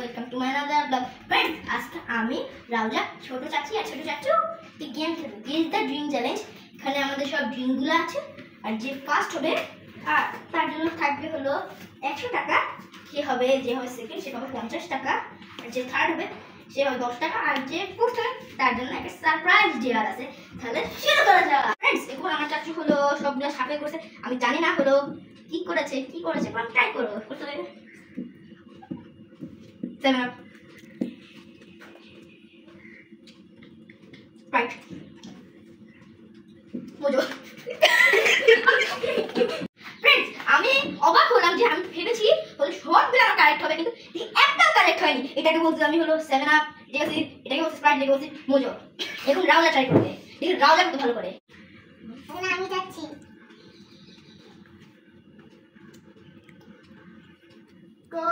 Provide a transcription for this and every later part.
Welcome to my another blog. Friends, আজকে আমি রাউজা, ছোট চাচি আর ছোট চাচু গেম খেলবো। Guess the dream challenge. এখানে আমাদের সব ড্রিমগুলো আছে, আর যে ফার্স্ট হবে আর তার জন্য থাকবে হলো 100 টাকা। যে হবে সেকেন্ড সে হবে 50 টাকা, আর যে থার্ড হবে সে হবে 10 টাকা, আর যে ফোর্থ হবে তার জন্য একটা সারপ্রাইজ ডিনার আছে। তাহলে শুরু করা যাক। ফ্রেন্ডস, এখন আমার চাচু হলো সবগুলো সাফে করছে। আমি জানি না হলো কি করেছে কোন ট্রাই করো করতে হবে। 7 up. Right. মজা। ফ্রেন্ডস, আমি অবাক হলাম যে আমি ভেবেছি হলো সবগুলো আমার কারেক্ট হবে, কিন্তু একটাও কারেক্ট হয়নি। এটাকে বলছি আমি হলো 7 up, ঠিক আছে, এটাকে বলছি স্প্রাইট, এটাকে বলছি মজা। এখন রাউজা ট্রাই করবে, দেখুন রাউজা কত ভালো করে। এখন আমি যাচ্ছি। গো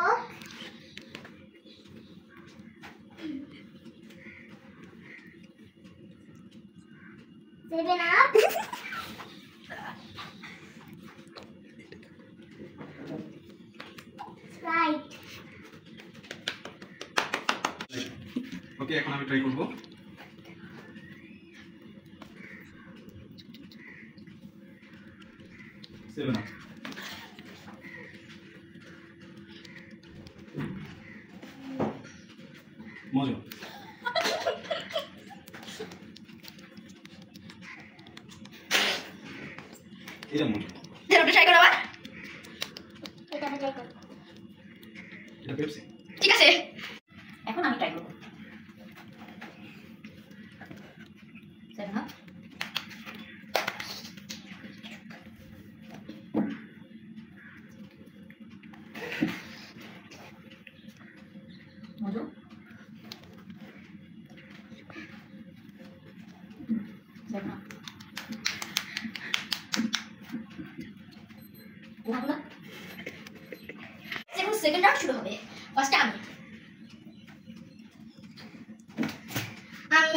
7 up. Sprite. ওকে, এখন আমি ট্রাই করব। Seven up. মজা। এটা মজা। এটা ট্রাই করো আবার। এটা আমি ট্রাই করব। এটা পেপসি। ঠিক আছে, এখন আমি ট্রাই করব। 7 up. মজা। 7 up. এখন সেকেন্ড রাউন্ড শুরু হবে। ফার্স্টে আমি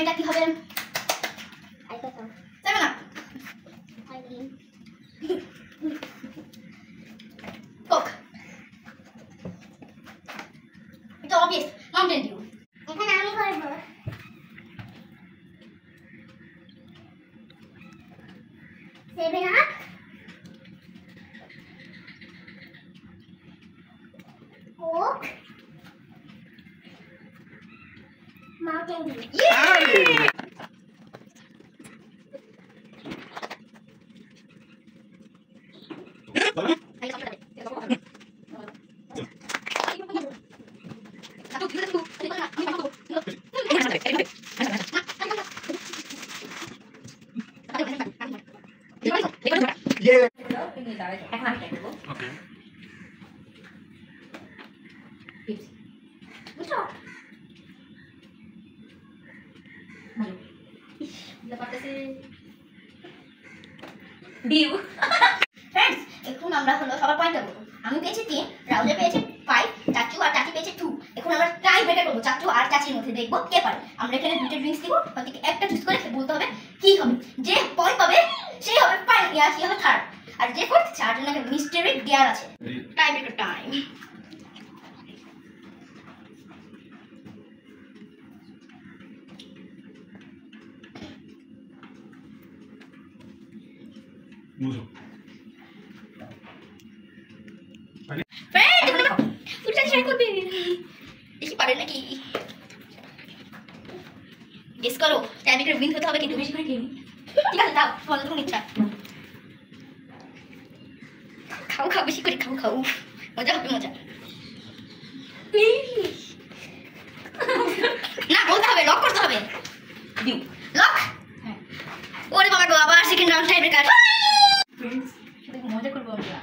এটা কি হবে? আইতা তো 7 up. আইলি কোক। এটা অবভিয়াস, মাউন্টেন ডিউ। এখন আমি করব। Seven up. Coke. Mountain dew. Okay. এখন আমরা হলো সবার পয়েন্ট করবো। আমি পেয়েছি 3, রাউজা পেয়েছে 5, চাচু আর চাচি পেয়েছে 2। এখন আমরা টাই ব্রেকার করবো, চাচু আর চাচির মধ্যে দেখবো কে পারে। আমরা এখানে দুটো ড্রিঙ্কস দিব, ওর থেকে একটা চুজ করে বলতে হবে কি হবে। যে পয়েন্ট পাবে সেই হবে ফাইনাল, সে হবে থার্ড, আর যে ফোর্থ তার জন্য একটা মিস্টারি ডিয়ার আছে। Tie breaker time. মজা। দেখি পারে নাকি। গেস করো, টাইমিংয়ের উইন হতে হবে কিন্তু বেশি করে খেয়ে। ঠিক আছে, দাও তোমাদের যখন ইচ্ছা। খাও বেশি করে খাও। মজা হবে, মজা। না, বলতে হবে, লক করতে হবে। ডিউ লক। হ্যাঁ। ওরে বাবা গো, আবার second round tie breaker. Friends, শুধু মজা করবো আমরা।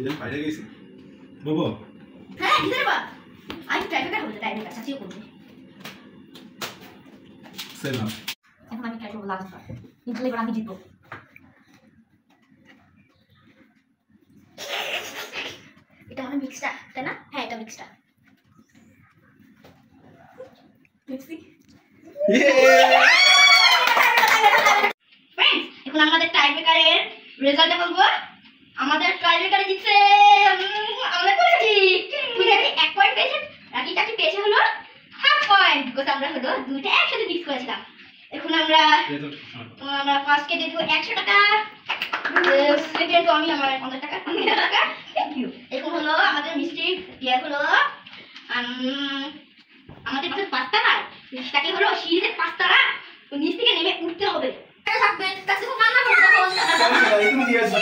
এটা বাইরে গেছি বাবু। হ্যাঁ, দিতে পারবা। আমি ট্রাই করব, টাইব্রেকার চাচিও করবে। 7 আপ। এখন আমি ট্রাই করবো লাস্ট বার, কিন্তু এবার আমি জিতবো। এটা হবে মিক্সটা, তাই না? হ্যাঁ, এটা মিক্সটা। পেপসি। রেজাল্টটা বলবো আমাদের ট্রাইবেকারে জিতছে আমরা করেছি ঠিক আছে 1 পয়েন্ট পেয়েছে রাকি কাকি পেয়েছে হলো হাফ পয়েন্ট বিকজ আমরা হলো দুইটা একসাথে মিক্স করেছিলাম এখন আমরা ফার্স্ট কে দিয়ে দেবো 100 টাকা সেকেন্ড তো আমি আমার 50 টাকা থ্যাংক ইউ এখন হলো আমাদের মিষ্টি দেয়া হলো আমাদের কাছে পাঁচটা না তাকে হলো সিঁড়িতে পাঁচটা না নিচ থেকে নেমে উঠতে হবে থাকবে কাছে খুব রান্না করতে হবে তুমি দিয়ে আসবে